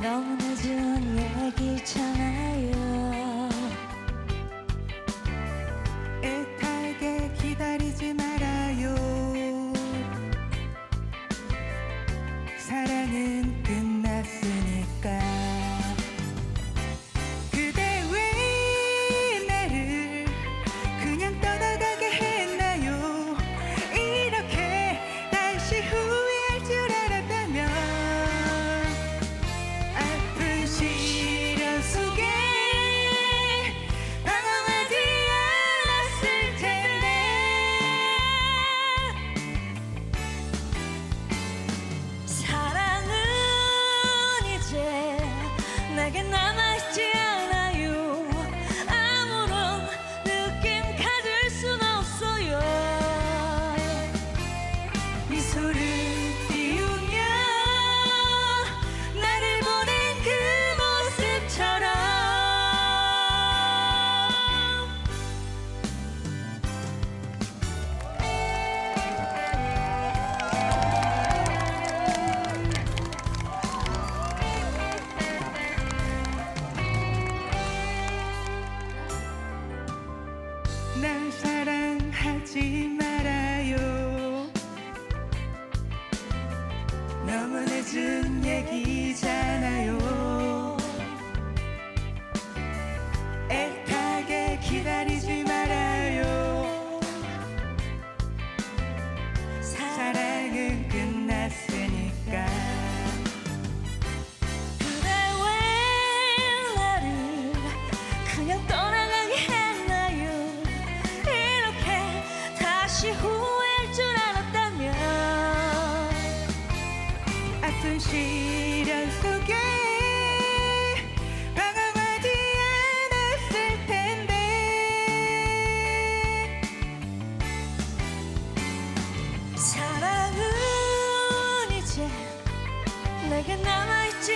너무 늦은 얘기잖아요. 애타게 기다리지 말아요. 사랑은 끝났으니까. 그대 왜 나를 그냥 떠나가게 했나요? 이렇게 다시 후회할 줄 알았다면 아픈 시련 속에 방황하지 않았을 텐데. 사랑은 이제 내게 남아있지 않아요. 아무런 느낌 가질 순 없어요. 미소를 띄우며 나를 보낸 그 모습처럼. 날 사랑하지 말아요. 너무 늦은 얘기잖아요. 애타게 기다리지 말아요. 사랑은 끝났으니까. 그대 왜 나를 그냥 떠나가게 했나요? 이렇게 다시 후회할 줄 알았다면 아픈 시련 속에 방황하지 않았을 텐데. 사랑은 이제 내게 남아있지